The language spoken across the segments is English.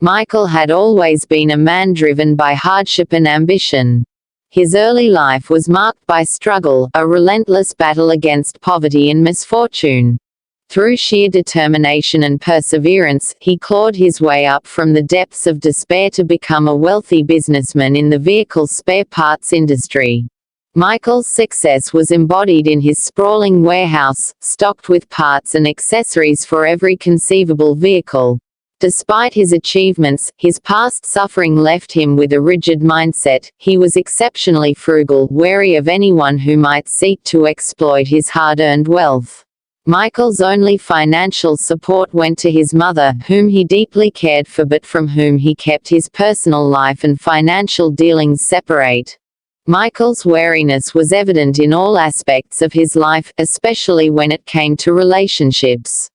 Michael had always been a man driven by hardship and ambition. His early life was marked by struggle, a relentless battle against poverty and misfortune. Through sheer determination and perseverance, he clawed his way up from the depths of despair to become a wealthy businessman in the vehicle spare parts industry. Michael's success was embodied in his sprawling warehouse, stocked with parts and accessories for every conceivable vehicle. Despite his achievements, his past suffering left him with a rigid mindset. He was exceptionally frugal, wary of anyone who might seek to exploit his hard-earned wealth. Michael's only financial support went to his mother, whom he deeply cared for but from whom he kept his personal life and financial dealings separate. Michael's wariness was evident in all aspects of his life, especially when it came to relationships.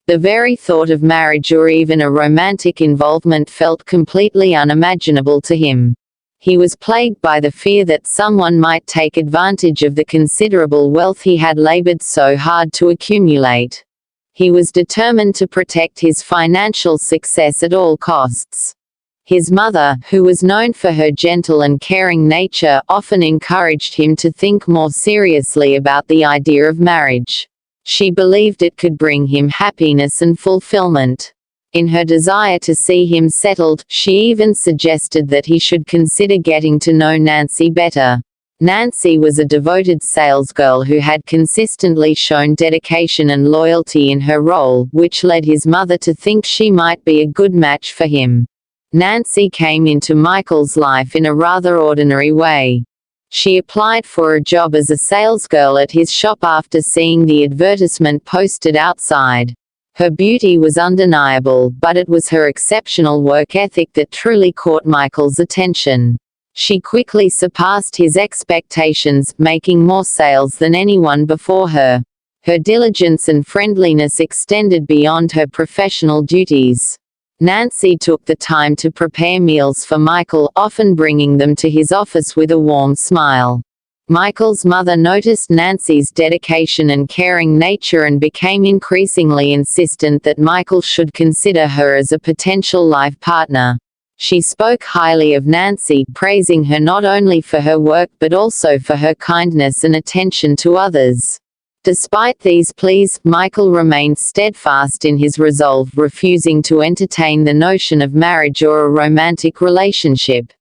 The very thought of marriage or even a romantic involvement felt completely unimaginable to him. He was plagued by the fear that someone might take advantage of the considerable wealth he had labored so hard to accumulate. He was determined to protect his financial success at all costs. His mother, who was known for her gentle and caring nature, often encouraged him to think more seriously about the idea of marriage. She believed it could bring him happiness and fulfillment. In her desire to see him settled, she even suggested that he should consider getting to know Nancy better. Nancy was a devoted salesgirl who had consistently shown dedication and loyalty in her role, which led his mother to think she might be a good match for him. Nancy came into Michael's life in a rather ordinary way. She applied for a job as a salesgirl at his shop after seeing the advertisement posted outside. Her beauty was undeniable, but it was her exceptional work ethic that truly caught Michael's attention. She quickly surpassed his expectations, making more sales than anyone before her. Her diligence and friendliness extended beyond her professional duties. Nancy took the time to prepare meals for Michael, often bringing them to his office with a warm smile. Michael's mother noticed Nancy's dedication and caring nature and became increasingly insistent that Michael should consider her as a potential life partner. She spoke highly of Nancy, praising her not only for her work but also for her kindness and attention to others. Despite these pleas, Michael remained steadfast in his resolve, refusing to entertain the notion of marriage or a romantic relationship.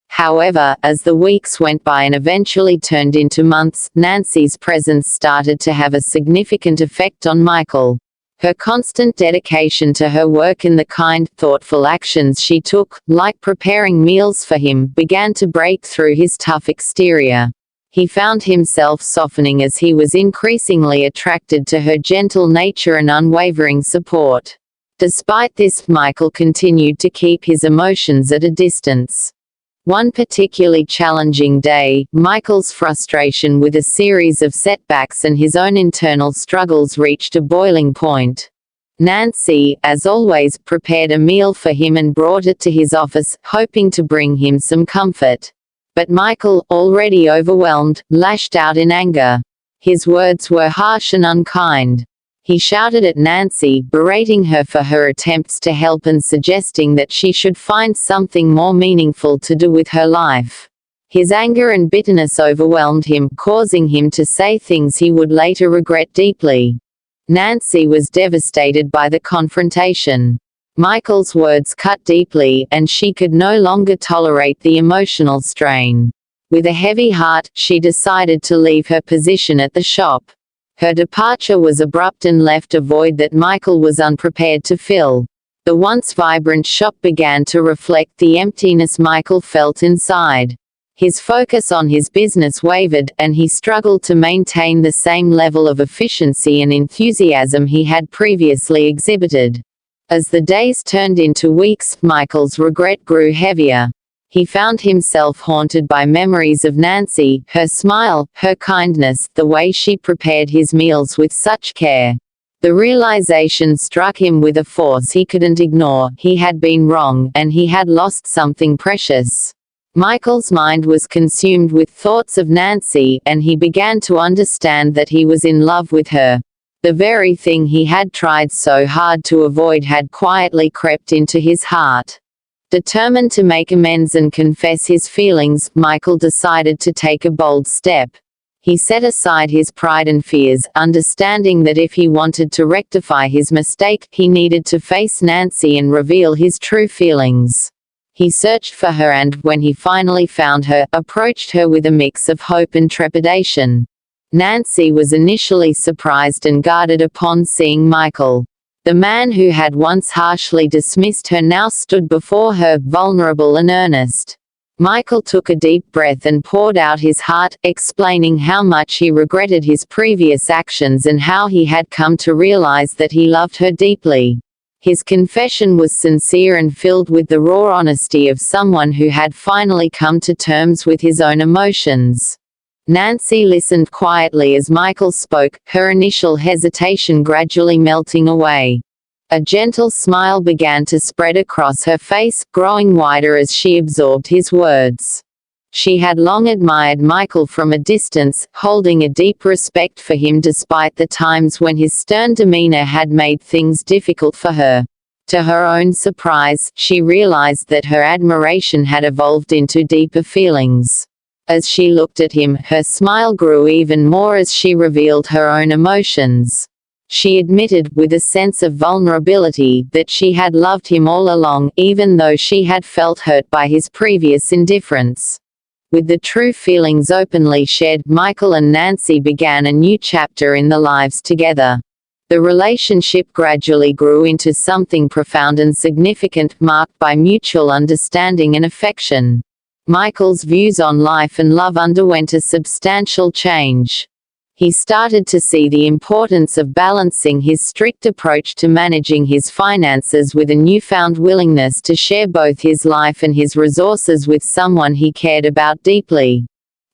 However, as the weeks went by and eventually turned into months, Nancy's presence started to have a significant effect on Michael. Her constant dedication to her work and the kind, thoughtful actions she took, like preparing meals for him, began to break through his tough exterior. He found himself softening as he was increasingly attracted to her gentle nature and unwavering support. Despite this, Michael continued to keep his emotions at a distance. One particularly challenging day, Michael's frustration with a series of setbacks and his own internal struggles reached a boiling point. Nancy, as always, prepared a meal for him and brought it to his office, hoping to bring him some comfort. But Michael, already overwhelmed, lashed out in anger. His words were harsh and unkind. He shouted at Nancy, berating her for her attempts to help and suggesting that she should find something more meaningful to do with her life. His anger and bitterness overwhelmed him, causing him to say things he would later regret deeply. Nancy was devastated by the confrontation. Michael's words cut deeply, and she could no longer tolerate the emotional strain. With a heavy heart, she decided to leave her position at the shop. Her departure was abrupt and left a void that Michael was unprepared to fill. The once vibrant shop began to reflect the emptiness Michael felt inside. His focus on his business wavered, and he struggled to maintain the same level of efficiency and enthusiasm he had previously exhibited. As the days turned into weeks, Michael's regret grew heavier. He found himself haunted by memories of Nancy, her smile, her kindness, the way she prepared his meals with such care. The realization struck him with a force he couldn't ignore: he had been wrong, and he had lost something precious. Michael's mind was consumed with thoughts of Nancy, and he began to understand that he was in love with her. The very thing he had tried so hard to avoid had quietly crept into his heart. Determined to make amends and confess his feelings, Michael decided to take a bold step. He set aside his pride and fears, understanding that if he wanted to rectify his mistake, he needed to face Nancy and reveal his true feelings. He searched for her and, when he finally found her, approached her with a mix of hope and trepidation. Nancy was initially surprised and guarded upon seeing Michael. The man who had once harshly dismissed her now stood before her, vulnerable and earnest. Michael took a deep breath and poured out his heart, explaining how much he regretted his previous actions and how he had come to realize that he loved her deeply. His confession was sincere and filled with the raw honesty of someone who had finally come to terms with his own emotions. Nancy listened quietly as Michael spoke, her initial hesitation gradually melting away. A gentle smile began to spread across her face, growing wider as she absorbed his words. She had long admired Michael from a distance, holding a deep respect for him despite the times when his stern demeanor had made things difficult for her. To her own surprise, she realized that her admiration had evolved into deeper feelings. As she looked at him, her smile grew even more as she revealed her own emotions. She admitted, with a sense of vulnerability, that she had loved him all along, even though she had felt hurt by his previous indifference. With the true feelings openly shared, Michael and Nancy began a new chapter in their lives together. The relationship gradually grew into something profound and significant, marked by mutual understanding and affection. Michael's views on life and love underwent a substantial change. He started to see the importance of balancing his strict approach to managing his finances with a newfound willingness to share both his life and his resources with someone he cared about deeply.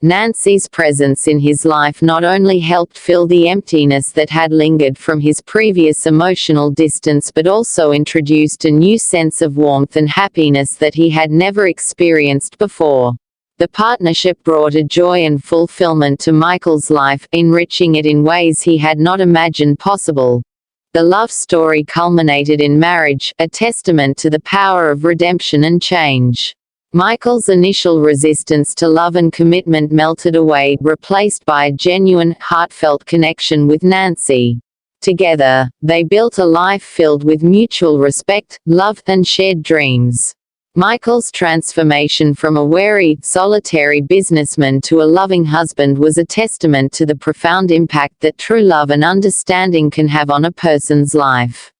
Nancy's presence in his life not only helped fill the emptiness that had lingered from his previous emotional distance but also introduced a new sense of warmth and happiness that he had never experienced before. The partnership brought a joy and fulfillment to Michael's life, enriching it in ways he had not imagined possible. The love story culminated in marriage, a testament to the power of redemption and change. Michael's initial resistance to love and commitment melted away, replaced by a genuine, heartfelt connection with Nancy. Together, they built a life filled with mutual respect, love, and shared dreams. Michael's transformation from a wary, solitary businessman to a loving husband was a testament to the profound impact that true love and understanding can have on a person's life.